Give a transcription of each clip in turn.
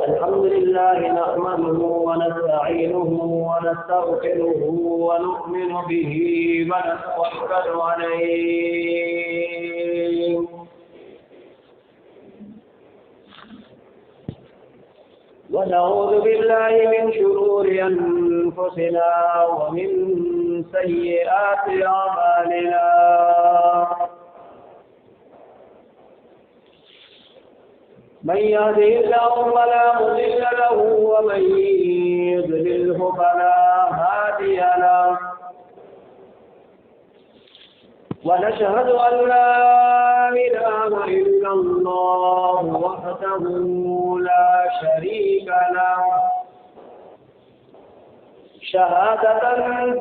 الحمد لله نحمده ونستعينه ونستغفره ونؤمن به ونتوكل عليه ونعوذ بالله من شرور أنفسنا ومن سيئات أعمالنا من يهده الله فلا مضل له ومن يضلله فلا هادي له ونشهد أن لا إله إلا الله وحده لا شريك له شهادة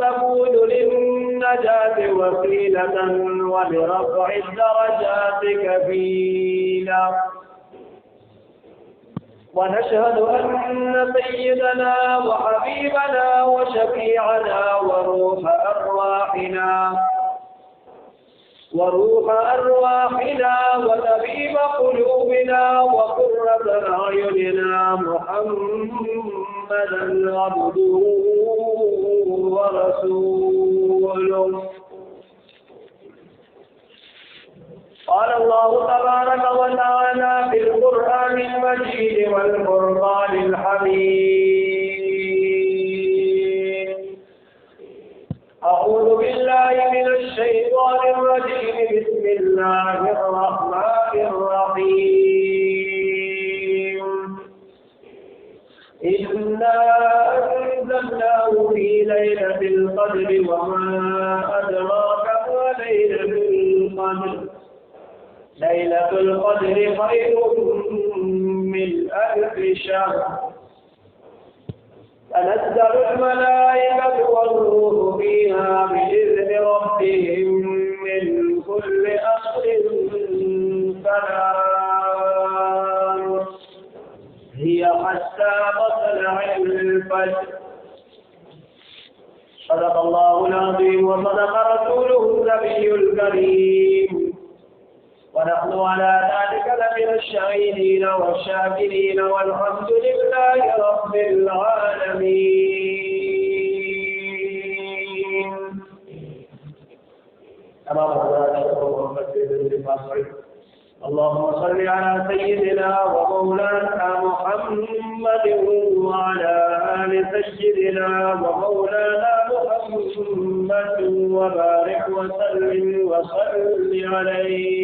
تكون للنجاة وسيلة ولرفع الدرجات كفيلا ونشهد أن سيدنا وحبيبنا وشفيعنا وروح أرواحنا وطبيب قلوبنا وقرة أعيننا محمدا عبده ورسوله قال الله تبارك وتعالى في القرآن المجيد والفرقان الحميد أعوذ بالله من الشيطان الرجيم بسم الله الرحمن الرحيم إنا أنزلناه في ليلة القدر وما أدراك ما ليلة القدر ليلة القدر خير من 1000 شهر تنزل الملائكة والروح فيها بإذن ربهم من كل أمر سلام هي حتى مطلع الفجر صدق الله العظيم وصدق رسوله النبي الكريم ونحن على ذلك لمن الشاهدين والشاكرين والحمد لله رب العالمين. تمام اللهم صل على سيدنا ومولانا محمد وعلى آل سيدنا ومولانا محمد وبارك وسلم وصل عليه.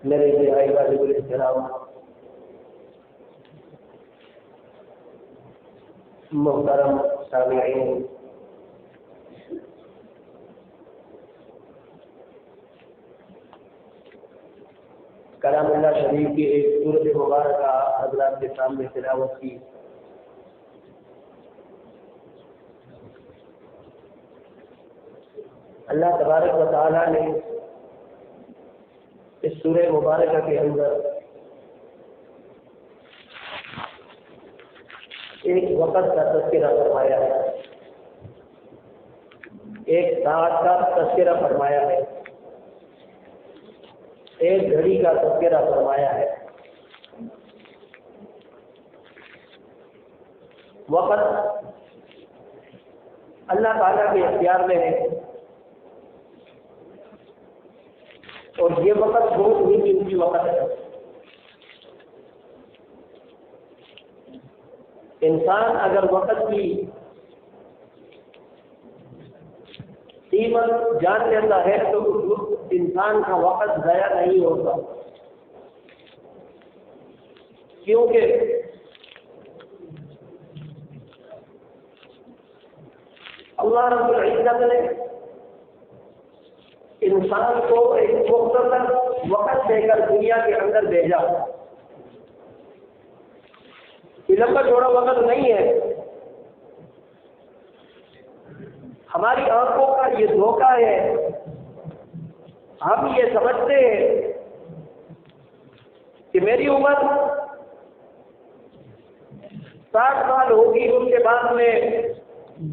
میرے انتہائی واجب الاحترام محترم سامعین، کلام اللہ شریف کی ایک سورت مبارکہ حضرات کے سامنے تلاوت کی. اللہ تبارک و تعالی نے اس سورہ مبارکہ کے اندر ایک وقت کا تذکرہ فرمایا ہے، ایک ساعت کا تذکرہ فرمایا ہے، ایک گھڑی کا تذکرہ فرمایا ہے. وقت اللہ تعالیٰ کے اختیار میں ہے اور یہ وقت بہت ہی قیمتی وقت ہے. انسان اگر وقت کی قیمت جان لیتا ہے تو انسان کا وقت ضائع نہیں ہوتا، کیونکہ اللہ رب العزت نے انسان کو ایک مختصر وقت دے کر دنیا کے اندر بھیجا. لمبا چوڑا وقت نہیں ہے. ہماری آنکھوں کا یہ دھوکہ ہے، ہم یہ سمجھتے ہیں کہ میری عمر 60 سال ہوگی، اس کے بعد میں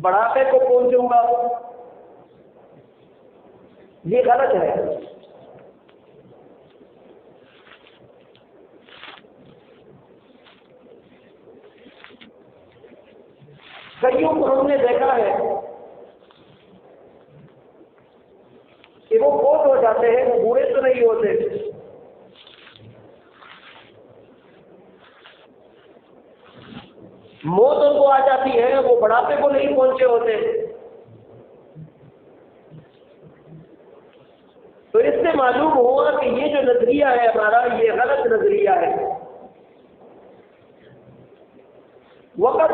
بڑھاپے کو پہنچوں گا. یہ غلط ہے. کئیوں کو ہم نے دیکھا ہے کہ وہ فوت ہو جاتے ہیں، وہ بوڑھے تو نہیں ہوتے، موت ان کو آ جاتی ہے، وہ بڑھاپے کو نہیں پہنچے ہوتے۔ تو اس سے معلوم ہوا کہ یہ جو نظریہ ہے ہمارا، یہ غلط نظریہ ہے۔ وقت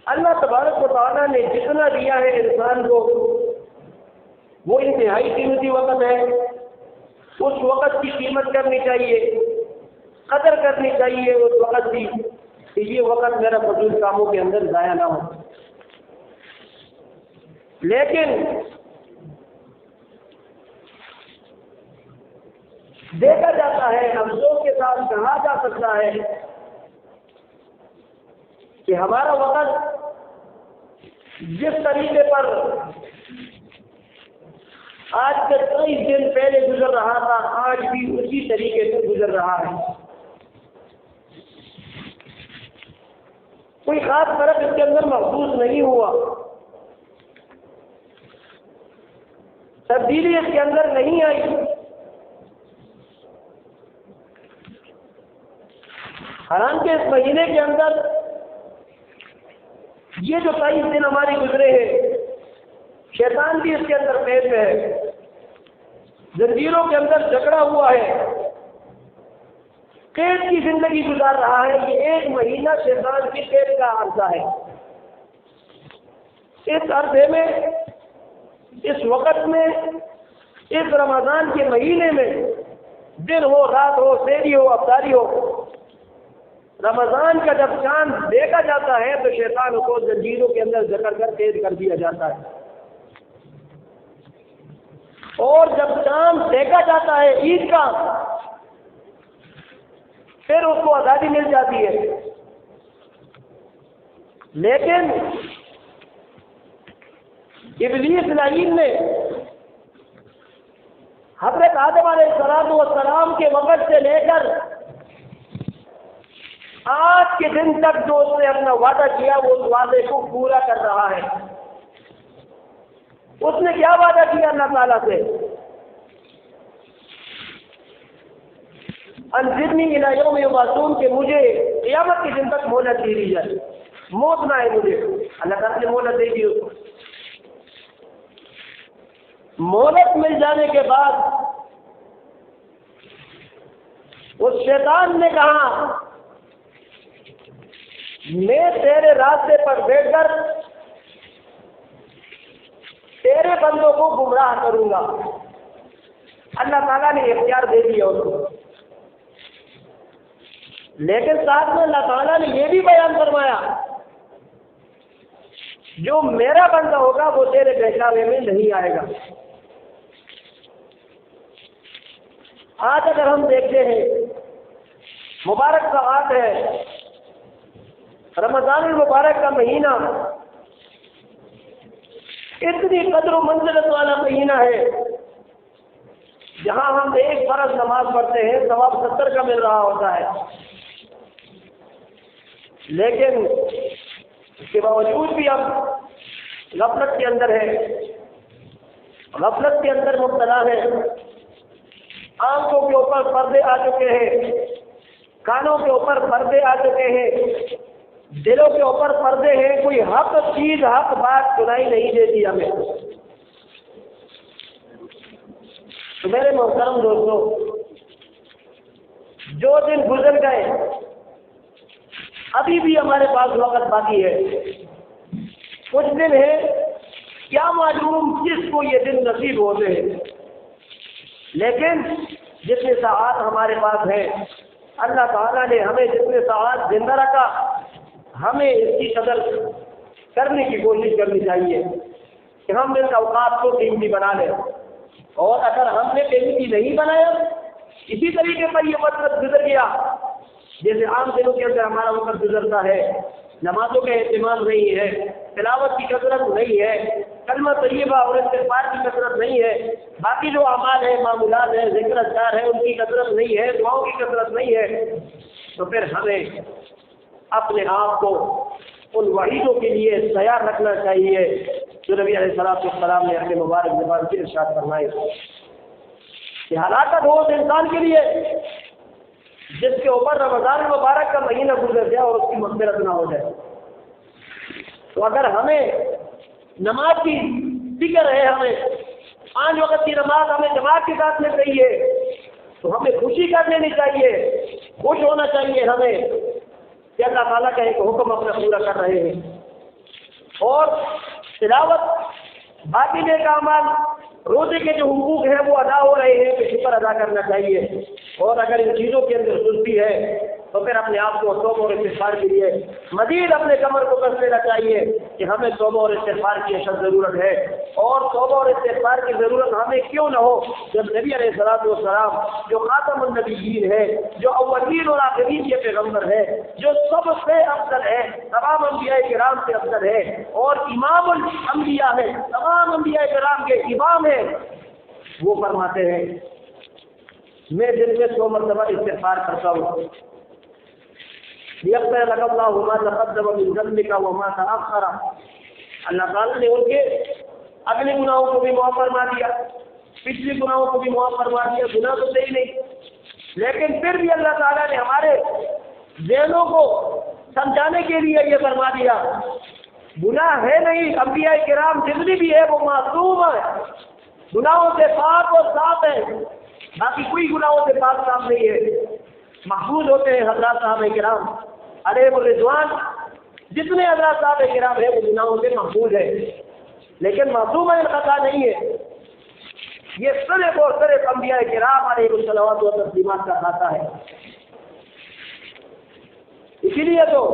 اللہ تبارک و تعالیٰ نے جتنا دیا ہے انسان کو، وہ انتہائی قیمتی وقت ہے۔ اس وقت کی قیمت کرنی چاہیے، قدر کرنی چاہیے اس وقت کی، کہ یہ وقت میرا فضول کاموں کے اندر ضائع نہ ہو۔ لیکن دیکھا جاتا ہے، افسوس کے ساتھ کہا جا سکتا ہے کہ ہمارا وقت جس طریقے پر آج سے 23 دن پہلے گزر رہا تھا، آج بھی اسی طریقے سے گزر رہا ہے۔ کوئی خاص فرق اس کے اندر محسوس نہیں ہوا، تبدیلی اس کے اندر نہیں آئی۔ حالانکہ اس مہینے کے اندر یہ جو 23 دن ہماری گزرے ہیں، شیطان بھی اس کے اندر قید میں ہے، زنجیروں کے اندر جکڑا ہوا ہے، قید کی زندگی گزار رہا ہے۔ یہ ایک مہینہ شیطان کی قید کا عرصہ ہے۔ اس عرصے میں، اس وقت میں، اس رمضان کے مہینے میں، دن ہو، رات ہو، سحری ہو، افطاری ہو، رمضان کا جب چاند دیکھا جاتا ہے تو شیطان کو زنجیروں کے اندر جکڑ کر قید کر دیا جاتا ہے، اور جب چاند دیکھا جاتا ہے عید کا، پھر اس کو آزادی مل جاتی ہے۔ لیکن ابلیس لعین نے حضرت آدم علیہ السلام کے وقت سے لے کر آج کے دن تک جو اس نے اپنا وعدہ کیا، وہ اس وعدے کو پورا کر رہا ہے۔ اس نے کیا وعدہ کیا اللہ تعالیٰ سے؟ انظرنی الی یوم یبعثون، کہ مجھے قیامت کے دن تک مہلت دے دی جائے، موت نہ ہے مجھے۔ اللہ تعالیٰ نے مہلت دے دی اس کو۔ مہلت مل جانے کے بعد اس شیطان نے کہا، میں تیرے راستے پر بیٹھ کر تیرے بندوں کو گمراہ کروں گا۔ اللہ تعالیٰ نے اختیار دے دیا اس کو، لیکن ساتھ میں اللہ تعالیٰ نے یہ بھی بیان فرمایا، جو میرا بندہ ہوگا وہ تیرے بہکاوے میں نہیں آئے گا۔ آج اگر ہم دیکھتے ہیں، مبارک ساعت ہے، رمضان المبارک کا مہینہ اتنی قدر و منزلت والا مہینہ ہے، جہاں ہم ایک فرض نماز پڑھتے ہیں ثواب 70 کا مل رہا ہوتا ہے، لیکن اس کے باوجود بھی ہم غفلت کے اندر ہیں، غفلت کے اندر مبتلا ہے۔ آنکھوں کے اوپر پردے آ چکے ہیں، کانوں کے اوپر پردے آ چکے ہیں، دلوں کے اوپر پردے ہیں، کوئی حق چیز، حق بات سنائی نہیں دیتی ہمیں۔ تو میرے محترم دوستو، جو دن گزر گئے، ابھی بھی ہمارے پاس وقت باقی ہے، کچھ دن ہے، کیا معلوم کس کو یہ دن نصیب ہوتے ہیں، لیکن جتنے ساعات ہمارے پاس ہیں، اللہ تعالیٰ نے ہمیں جتنے ساعات زندہ رکھا، ہمیں اس کی قدر کرنے کی کوشش کرنی چاہیے کہ ہم اس اوقات کو قیمتی بنا لیں، اور اگر ہم نے قیمتی نہیں بنایا، اسی طریقے پر یہ وقت گزر گیا جیسے عام دنوں کے اندر ہمارا وقت گزرتا ہے، نمازوں کا اہتمام نہیں ہے، تلاوت کی کثرت نہیں ہے، کلمہ طیبہ اور استغفار کی کثرت نہیں ہے، باقی جو اعمال ہیں، معمولات ہیں، ذکر اذکار ہے، ان کی کثرت نہیں ہے، دعاؤں کی کثرت نہیں ہے، تو پھر ہمیں اپنے آپ کو ان وعیدوں کے لیے تیار رکھنا چاہیے جو نبی علیہ السلام نے اپنے مبارک زبان سے ارشاد فرمائے کہ ہلاکت ہو اس انسان کے لیے جس کے اوپر رمضان المبارک کا مہینہ گزر جائے اور اس کی مغفرت نہ ہو جائے۔ تو اگر ہمیں نماز کی فکر ہے، ہمیں 5 وقت کی نماز ہمیں جماعت کے ساتھ میں چاہیے، تو ہمیں خوشی کر لینی چاہیے، خوش ہونا چاہیے ہمیں کہ اللہ تعالیٰ کا ایک حکم اپنا پورا کر رہے ہیں، اور تلاوت باقی نیک اعمال روزے کے جو حقوق ہیں وہ ادا ہو رہے ہیں، کہ شکر ادا کرنا چاہیے۔ اور اگر ان چیزوں کے اندر سستی ہے تو پھر اپنے آپ کو توبہ اور استغفار کے لیے مزید اپنے کمر کو کس لینا چاہیے کہ ہمیں توبہ اور استغفار کی اشد ضرورت ہے۔ اور توبہ اور استغفار کی ضرورت ہمیں کیوں نہ ہو جب نبی علیہ السلام جو خاتم النبیین ہے، جو اولین اور آخرین کے پیغمبر ہے، جو سب سے افضل ہے، تمام انبیاء کرام سے افضل ہے، اور امام الانبیاء ہے، تمام انبیاء کرام کے امام ہے، وہ فرماتے ہیں میں دن میں 100 مرتبہ استغفار کرتا ہوں، یغفر لک اللہ ما تقدم من ذنبک وما تأخر۔ اللہ تعالیٰ نے ان کے اگلے گناہوں کو بھی معاف فرما دیا، پچھلے گناہوں کو بھی معاف فرما دیا، گناہ تو صحیح نہیں، لیکن پھر بھی اللہ تعالیٰ نے ہمارے ذہنوں کو سمجھانے کے لیے یہ فرما دیا گناہ ہے نہیں، انبیاء کرام جتنی بھی ہے وہ معصوم ہے، گناہوں سے پاک اور صاف ہے، باقی کوئی گناہوں سے پاک صاف نہیں ہے، محفوظ ہوتے ہیں حضرات صحابہ کرام علیہ الرضوان، جتنے حضرات صحابہ کرام ہیں وہ گناہوں سے محفوظ ہے، لیکن معصوم خطا نہیں ہے، یہ صرف اور صرف انبیاء کرام علیہ الصلوات و تسلیمات کا کھاتا ہے۔ اسی لیے تو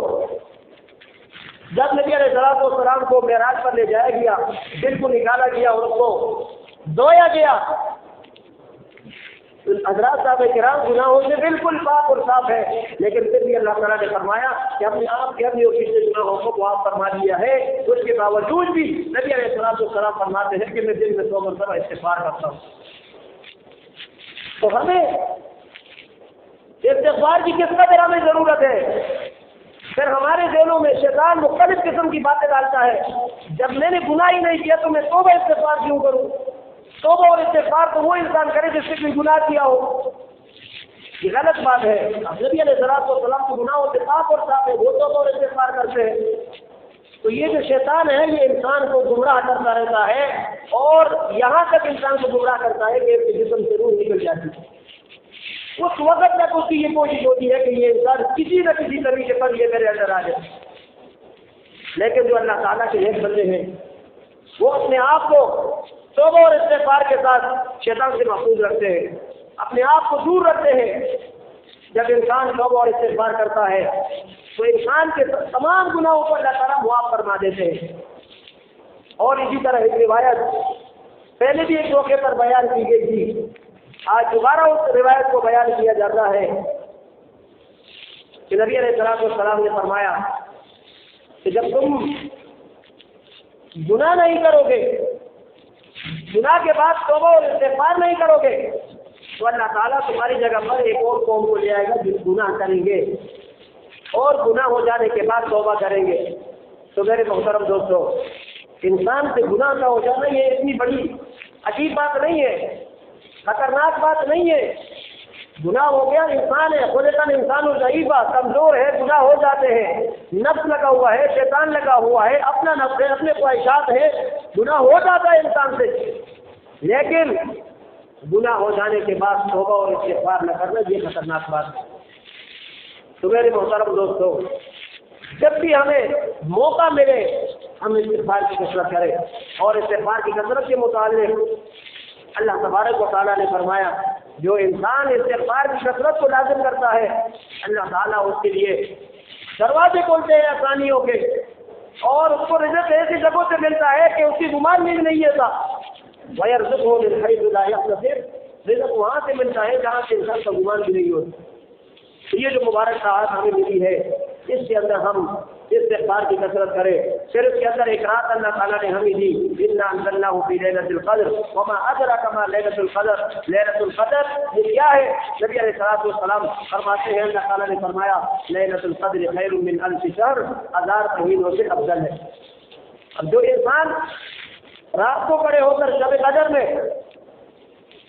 جب نبی علیہ السلام کو معراج پر لے جایا گیا، دل کو نکالا گیا اور اس کو دھویا گیا، حضرات صاحب کرام گناہوں سے بالکل پاک اور صاف ہے، لیکن پھر بھی اللہ تعالیٰ نے فرمایا کہ اپنے آپ کے اپنے اور پچھلے گناہوں کو معاف فرما دیا ہے، اس کے باوجود بھی نبی علیہ السلام فرماتے ہیں کہ میں دن میں 100 مرتبہ استغفار کرتا ہوں۔ تو ہمیں استغفار کی کس قدر ہمیں ضرورت ہے؟ پھر ہمارے ذہنوں میں شیطان مختلف قسم کی باتیں ڈالتا ہے، جب میں نے گناہ ہی نہیں کیا تو میں توبہ استغفار کیوں کروں؟ توبہ اور استغفار تو وہ انسان کرے جس سے کوئی گناہ کیا ہو، یہ غلط بات ہے۔ اب نبی علیہ السلام کو گناہوں سے پاک اور صاف ہے، وہ توبہ اور استغفار کرتے ہیں۔ تو یہ جو شیطان ہے یہ انسان کو گمراہ کرتا رہتا ہے، اور یہاں تک انسان کو گمراہ کرتا ہے کہ اس کے جسم سے روح نکل جاتی ہے، اس وقت تک اس کی یہ کوشش ہوتی ہے کہ یہ انسان کسی نہ کسی طریقے پر یہ میرے اندر آ جائے۔ لیکن جو اللہ تعالیٰ کے نیک بندے ہیں وہ اپنے آپ کو توبہ اور استغفار کے ساتھ شیطان سے محفوظ رکھتے ہیں، اپنے آپ کو دور رکھتے ہیں۔ جب انسان توبہ اور استغفار کرتا ہے تو انسان کے تمام گناہوں کو اللہ تعالیٰ معاف فرما دیتے ہیں۔ اور اسی طرح ایک روایت پہلے بھی ایک موقع پر بیان کی گئی تھی، آج دوبارہ اس روایت کو بیان کیا جاتا ہے کہ نبی علیہ السلام نے فرمایا کہ جب تم گناہ نہیں کرو گے، گناہ کے بعد توبہ اور استغفار نہیں کرو گے، تو اللہ تعالیٰ تمہاری جگہ پر ایک اور قوم کو لے آئے گا جو گناہ کریں گے اور گناہ ہو جانے کے بعد توبہ کریں گے۔ تو میرے محترم دوستو، انسان سے گناہ کا ہو جانا یہ اتنی بڑی عجیب بات نہیں ہے، خطرناک بات نہیں ہے۔ گناہ ہو گیا، انسان ہے، خلقن انسان ضعیفہ، کمزور ہے، گناہ ہو جاتے ہیں، نفس لگا ہوا ہے، شیطان لگا ہوا ہے، اپنا نفس ہے، اپنے خواہشات ہے، گناہ ہو جاتا ہے انسان سے، لیکن گناہ ہو جانے کے بعد توبہ اور استغفار نہ کرنا یہ خطرناک بات ہے۔ تو میرے محترم دوستو، جب بھی ہمیں موقع ملے ہم استغفار کی کثرت کریں، اور استغفار کی کثرت کے متعلق اللہ تبارک و تعالیٰ نے فرمایا جو انسان استغفار کی کثرت کو لازم کرتا ہے اللہ تعالیٰ اس کے لیے دروازے کھولتے ہیں آسانیوں کے، اور اس کو رزق ایسی جگہوں سے ملتا ہے کہ اس کی گمان بھی نہیں ہوتا۔ وَيَرْزُقْهُ مِنْ حَيْثُ لَا يَحْتَسِبُ، رزق وہاں سے ملتا ہے جہاں سے انسان کا گمان بھی نہیں ہوتا۔ یہ جو مبارک ساعت ہمیں ملی ہے اس کے اندر ہم استغفار کی کثرت کرے. پھر اس کے اندر ایک رات اللہ تعالیٰ نے ہمیں دی, انا انزلناہ فی لیلۃ القدر وما ادراک ما لیلۃ القدر. لیلۃ القدر یہ کیا ہے؟ نبی علیہ الصلوۃ والسلام فرماتے ہیں اللہ تعالیٰ نے فرمایا لیلۃ القدر خیر من الف شہر, 1000 مہینوں سے افضل ہے. اب جو انسان رات کو کھڑے ہو کر شب قدر میں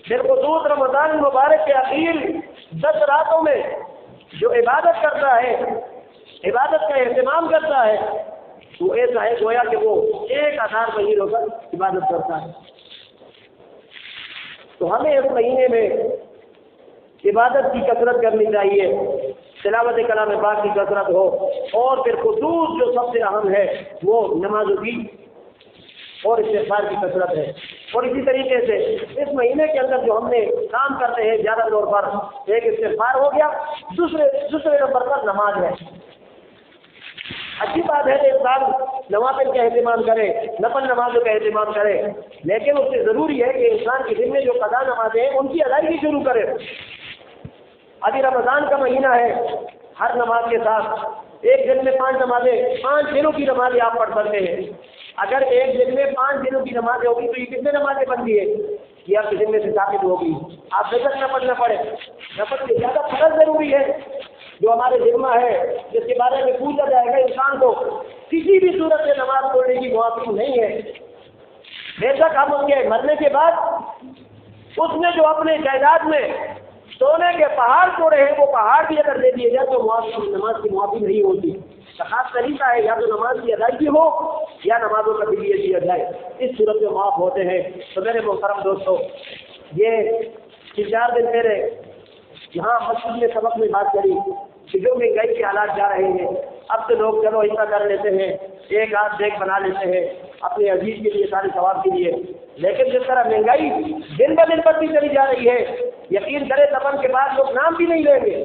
بالخصوص رمضان مبارک کے اخیر 10 راتوں میں جو عبادت کرتا ہے, عبادت کا اہتمام کرتا ہے, وہ ایسا ہے گویا کہ وہ 1000 مہینوں کا عبادت کرتا ہے. تو ہمیں اس مہینے میں عبادت کی کثرت کرنی چاہیے, تلاوت کلام پاک کی کثرت ہو, اور پھر خصوص جو سب سے اہم ہے وہ نمازوں کی اور استغفار کی کثرت ہے. اور اسی طریقے سے اس مہینے کے اندر جو ہم نے کام کرتے ہیں زیادہ طور پر ایک استغفار ہو گیا, دوسرے نمبر پر نماز ہے. اچھی بات ہے کہ انسان نوافل کا اہتمام کرے, نفل نمازوں کا اہتمام کرے, لیکن اس سے ضروری ہے کہ انسان کے دن میں جو قضا نمازیں ہیں ان کی ادائیگی شروع کرے. ابھی رمضان کا مہینہ ہے, ہر نماز کے ساتھ ایک دن میں 5 نمازیں, 5 دنوں کی نمازیں آپ پڑھ سکتے ہیں. اگر ایک دن میں 5 دنوں کی نمازیں ہوگی تو یہ کتنے نمازیں بنتی ہے؟ یہ آپ کے دن میں سے ثابت ہوگی. آپ بے شک نفل نہ پڑھے, نفل سے زیادہ فرض ضروری ہے جو ہمارے ذمہ ہے, جس کے بارے میں پوچھا جائے گا انسان کو کسی بھی صورت سے نماز پڑھنے کی موافق نہیں ہے. بے شک ہم اس کے مرنے کے بعد اس نے جو اپنے جائیداد میں سونے کے پہاڑ توڑے ہیں وہ پہاڑ بھی اگر دے دیے جائے تو نماز کی معافی نہیں ہوتی. خاص طریقہ ہے یا تو نماز کی ادائیگی ہو یا نمازوں کا فدیہ دیا جائے, اس صورت میں معاف ہوتے ہیں. تو میرے محترم دوستو, یہ 4 دن پہلے یہاں مسجد میں سبق میں بات کری کہ جو مہنگائی کے حالات جا رہے ہیں, اب تو لوگ چلو ایسا کر لیتے ہیں, ایک آدھ بیگ بنا لیتے ہیں اپنے عزیز کے لیے, سارے ثواب کے لیے, لیکن جس طرح مہنگائی دن بہ دن بڑھتی چلی جا رہی ہے, یقین کرے دفن کے بعد لوگ نام بھی نہیں لیں گے.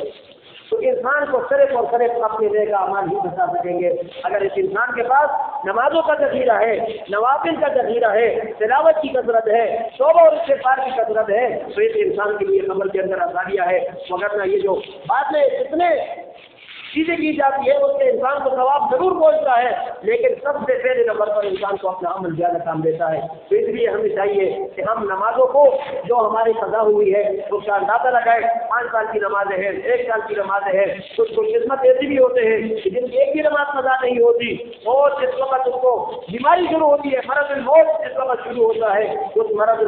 تو انسان کو صرف اور صرف اپنے دے کا اعمال ہی بتا سکیں گے. اگر اس انسان کے پاس نمازوں کا ذخیرہ ہے, نوافل کا ذخیرہ ہے, تلاوت کی کثرت ہے, توبہ اور استغفار کی کثرت ہے, تو اس انسان کے لیے قبر کے اندر آسانیاں ہے. مگر نہ یہ جو بعد میں اتنے چیزیں کی جاتی ہے اس سے انسان کو ثواب ضرور پہنچتا ہے, لیکن سب سے پہلے نمبر پر انسان کو اپنا عمل زیادہ کام دیتا ہے. تو اس لیے ہمیں چاہیے کہ ہم نمازوں کو جو ہماری قضا ہوئی ہے اس کا اندازہ لگائے. 5 سال کی نمازیں ہیں, 1 سال کی نمازیں ہیں, کچھ قسمت ایسی بھی ہوتے ہیں کہ جن کی ایک بھی نماز قضا نہیں ہوتی, اور جس وقت اس کو بیماری شروع ہوتی ہے, مرض الموت جس وقت شروع ہوتا ہے, اس مرض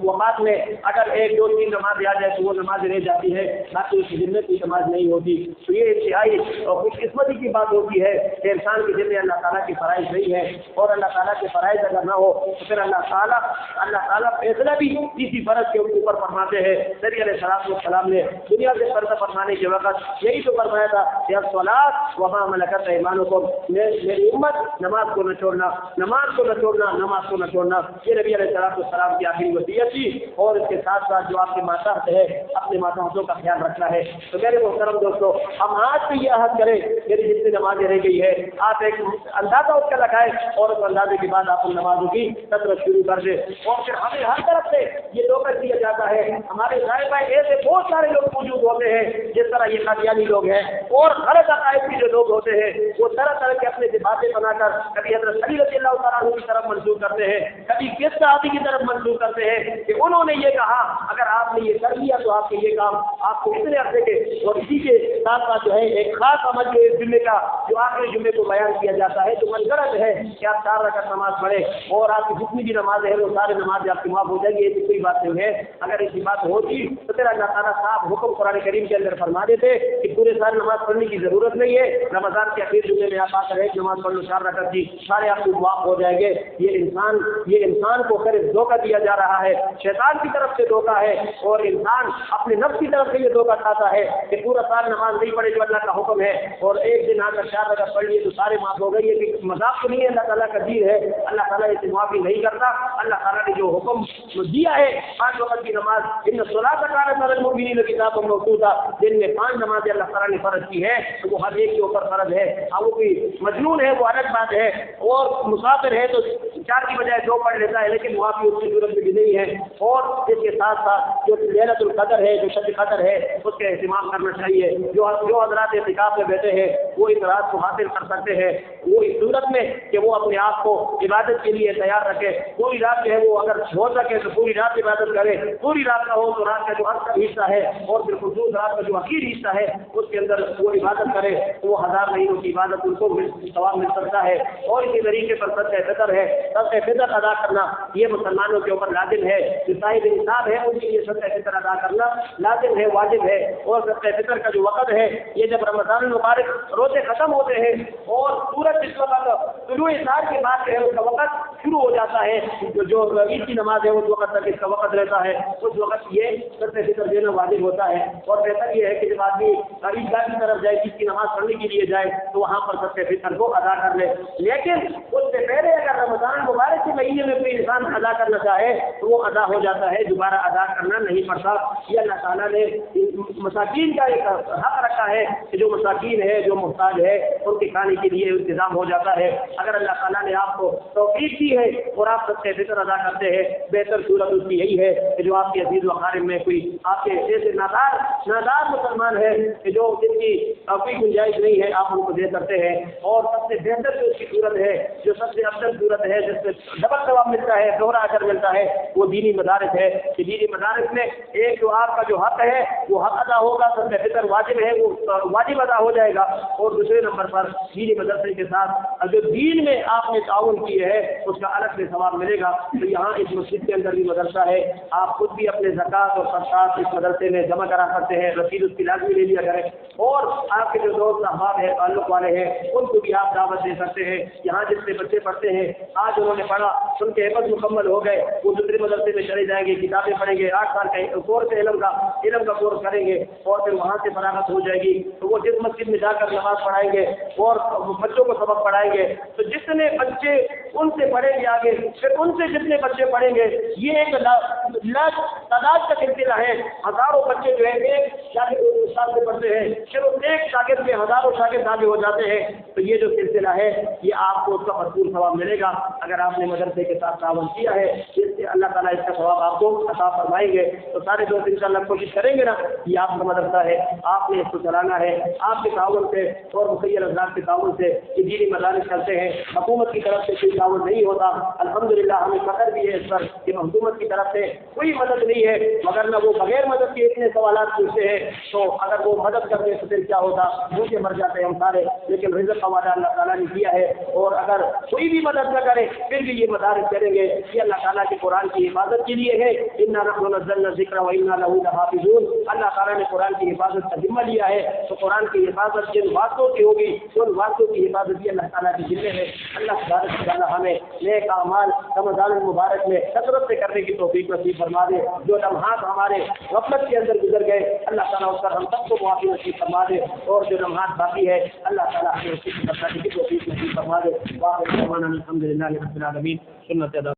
وفات میں اگر 1 2 3 نماز آ جائے تو وہ نماز رہ جاتی ہے, باقی اس ذمہ کی نماز نہیں ہوتی. تو یہ انتہائی اور خوش قسمتی کی بات ہوتی ہے کہ انسان کے ذمہ اللہ تعالیٰ کے فرائض نہیں ہے, اور اللہ تعالیٰ کے فرائض اگر نہ ہو تو پھر اللہ تعالیٰ فیصلہ بھی اسی فرض کے اوپر فرماتے ہیں. نبی علیہ السلام نے دنیا سے پردہ فرمانے کے وقت یہی تو فرمایا تھا کہ الصلاۃ وما ملکت ایمانکم, میری امت نماز کو نہ چھوڑنا, نماز کو نہ چھوڑنا, نماز کو نہ چھوڑنا. یہ نبی علیہ السلام کی آخری وصیت تھی, اور اس کے ساتھ ساتھ جو آپ کے ماتحت ہے اپنے ماتحتوں کا خیال رکھنا ہے. تو میرے محترم دوستو, ہم آج سے یہ عہد کریں, میری جتنی نمازیں رہ گئی ہے آپ ایک اندازہ اس کا لگائیں, اور اس اندازے کے بعد آپ ان نمازوں کی کثرت شروع کر دیں. اور پھر ہمیں ہر طرف سے یہ دھوکہ دیا جاتا ہے, ہمارے دائیں بائیں ایسے بہت سارے لوگ موجود ہوتے ہیں جس طرح یہ قادیانی لوگ ہیں, اور غلط عقائد کے جو لوگ ہوتے ہیں وہ طرح طرح کے اپنے سے باتیں بنا کر کبھی حضرت علی رضی اللہ تعالیٰ عنہ کی طرف منسوخ کرتے ہیں, کبھی کس صحابی کی طرف منسوخ کرتے ہیں کہ انہوں نے یہ کہا, اگر آپ نے یہ کر لیا تو آپ کے یہ کام آپ کو اتنے عرصے کے. اور اسی کے ساتھ ساتھ جو ہے ایک خاص عمل جو اس جمعے کا جو آخری جمعے کو بیان کیا جاتا ہے, جو منفرد ہے کہ آپ 4 رکعت نماز پڑھیں اور آپ کی جتنی بھی نمازیں ہیں وہ سارے نماز آپ کی معاف ہو جائے گی. ایسی کوئی بات نہیں ہے. اگر ایسی بات ہوتی تو پھر اللہ تعالیٰ صاحب حکم قرآن کریم کے اندر فرما دیتے کہ پورے سال نماز پڑھنے کی ضرورت نہیں ہے, رمضان کے آخر جمعے میں آپ آ کر ایک نماز پڑھ لو 4 رکعت کی, سارے آپ کو معاف ہو جائیں گے. یہ انسان کو صرف دھوکہ دیا جا رہا ہے, شیطان کی طرف سے دھوکہ ہے, اور انسان اپنے نفس کی طرف سے یہ دھوکہ کھاتا ہے کہ پورا سال نماز نہیں پڑھے جو اللہ کا حکم ہے, اور ایک دن آ کر 4 رکعت پڑھ لیے تو سارے معاف ہو گئے. یہ کہ مذاق تو نہیں ہے, اللہ تعالیٰ کا دین ہے, اللہ تعالیٰ اسے معافی نہیں کرتا. اللہ تعالیٰ نے جو حکم دیا ہے 5 وقت کی نماز, ان الصلاۃ کانت علی المؤمنین کتابا موقوتا, دن میں 5 نمازیں اللہ تعالیٰ نے فرض کی ہے تو وہ ہر ایک کے اوپر فرض ہے. اب وہ کوئی مجنون ہے وہ الگ بات ہے, اور مسافر ہے تو 4 کی بجائے 2 پڑھ لیتا ہے, لیکن معافی اس کی ضرورت بھی نہیں ہے. اور اس کے ساتھ ساتھ جو ليلۃ القدر ہے، جو شب قدر ہے، اس کا اہتمام کرنا چاہیے۔ جو حضرات اعتکاف میں بیٹھے ہیں وہ اس رات کو حاصل کر سکتے ہیں، وہ اس صورت میں کہ وہ اپنے آپ کو عبادت کے لیے تیار رکھے۔ پوری رات جو ہے وہ اگر ہو سکے تو پوری رات عبادت کرے، پوری رات کا ہو تو رات کا جو اکثر حصہ ہے اور بالخصوص رات کا جو اخیر حصہ ہے اس کے اندر وہ عبادت کرے، تو وہ 1000 مہینوں کی عبادت ان کو ثواب مل سکتا ہے۔ اور اسی طریقے پر صدقہ فطر ہے، صدقہ فطر ادا کرنا یہ مسلمانوں کے اوپر لازم ہے، جو صاحب نصاب ہے ان کے لیے صدقہ فطر ادا کرنا لازم ہے، واجب ہے۔ اور صدقہ فطر کا جو وقت ہے یہ جب رمضان المبارک روزے ختم ہوتے ہیں اور سورج جس وقت طلوع افطار کے بعد جو ہے اس کا وقت شروع ہو جاتا ہے، جو عید کی نماز ہے اس وقت تک اس کا وقت رہتا ہے، اس وقت یہ صدقہ فطر دینا واجب ہوتا ہے۔ اور بہتر یہ ہے کہ جب آدمی عیدگاہ کی طرف جائے، عید کی نماز پڑھنے کے لیے جائے تو وہاں پر صدقہ فطر کو ادا کر لے۔ لیکن اس سے پہلے اگر رمضان مبارک کے مہینے میں کوئی انسان ادا کرنا چاہے تو وہ ادا ہو جاتا ہے، دوبارہ ادا کرنا نہیں پڑتا۔ یہ اللہ تعالیٰ نے مساکین کا ایک حق رکھا ہے کہ جو مساکین ہے، جو محتاج ہے، ان کے کھانے کے لیے انتظام ہو جاتا ہے۔ اگر اللہ تعالیٰ نے آپ کو توفیق دی ہے اور آپ صدقہ فطر ادا کرتے ہیں، بہتر صورت اس کی یہی ہے کہ جو آپ کے عزیز و اقارب میں کوئی آپ کے ایسے نادار مسلمان ہے کہ جو جن کی کوئی گنجائش نہیں ہے، آپ ان کو دے سکتے ہیں۔ اور سب سے بہتر جو اس کی صورت ہے، جو سب سے افضل صورت ہے، جس سے ڈبل ثواب ملتا ہے، دوہرا اجر ملتا ہے، وہ دینی مدارس ہے کہ دینی مدارس میں ایک جو آپ کا جو حق ہے وہ حق ادا ہوگا، صدقہ فطر واجب ہے وہ واجب ادا ہو جائے گا۔ اور دوسرے نمبر پر دینی مدرسے کے ساتھ جو دین میں آپ نے تعاون کیے ہے اس کا الگ سے ثواب ملے گا۔ تو یہاں اس مسجد کے اندر بھی مدرسہ ہے، آپ خود بھی اپنے زکوٰۃ اور صدقات اس مدرسے میں جمع کرا سکتے ہیں، رسید اس کی لازمی لے لیا کریں۔ اور آپ کے جو دوست احباب ہیں، تعلق والے ہیں، ان کو بھی آپ دعوت دے سکتے ہیں۔ یہاں جس سے بچے پڑھتے ہیں، آج انہوں نے پڑھا، ان کے حفظ مکمل ہو گئے، وہ دوسرے مدرسے میں چلے جائیں گے، کتابیں پڑھیں گے، 8 سال کا کورس ہے، علم کا کورس کریں گے اور پھر وہاں سے فراغت ہو جائے گی تو وہ جس مسجد میں جا کر نماز پڑھائیں گے اور بچوں کو سبق پڑھائیں گے، تو جتنے بچے ان سے پڑھیں گے آگے، پھر ان سے جتنے بچے پڑھیں گے، یہ ایک لاکھ تعداد کا سلسلہ ہے۔ ہزاروں بچے جو ہے ایک شاگرد سے پڑھتے ہیں، پھر اس ایک شاگرد میں ہزاروں شاگرد آگے ہو جاتے ہیں، تو یہ جو سلسلہ ہے یہ آپ کو اس کا بھرپور ثواب ملے گا اگر آپ نے مدرسے کے ساتھ تعاون کیا ہے۔ اس سے اللہ تعالیٰ اس کا ثواب آپ کو عطا فرمائیں گے۔ تو سارے دوست انشاءاللہ کوشش کریں گے نا، یہ آپ کا مدرسہ ہے، آپ نے اس کو چلانا ہے، آپ کے تعاون سے اور مخیر حضرات کے تعاون سے یہ دینی مدارس چلتے ہیں۔ حکومت کی طرف سے کوئی تعاون نہیں ہوتا، الحمدللہ ہمیں فخر بھی ہے اس پر کہ حکومت کی طرف سے کوئی مدد نہیں ہے، مگر نہ وہ بغیر مدد کے اتنے سوالات پوچھتے ہیں، تو اگر وہ مدد کرتے تو پھر کیا ہوتا، بھوکے مر جاتے ہم سارے۔ لیکن رزق کا وعدہ اللہ تعالیٰ نے کیا ہے، اور اگر کوئی بھی مدد نہ کرے پھر بھی یہ مدارس کریں گے، یہ اللہ تعالیٰ کے قرآن کی حفاظت کے لیے ہے۔ انا نحن نزلنا الذکر وانا لہ لحافظون، اللہ تعالیٰ نے قرآن کی حفاظت کا ذمہ لیا ہے، تو قرآن کی حفاظت جن باتوں کی ہوگی ان باتوں کی حفاظت بھی اللہ تعالیٰ کے ذمہ ہے۔ اللہ تبارک و تعالیٰ ہمیں نیک اعمال رمضان المبارک میں کثرت سے کرنے کی توفیق نصیب فرما دے۔ جو لمحات ہمارے غفلت کے اندر گزر گئے اللہ تعالیٰ اس پر ہم سب کو معافی نصیب فرما دے، اور جو لمحات باقی ہے اللہ تعالیٰ ہمیں اس کی توفیق نصیب فرما دے۔ الحمد للہ رب العالمین، سنت ادا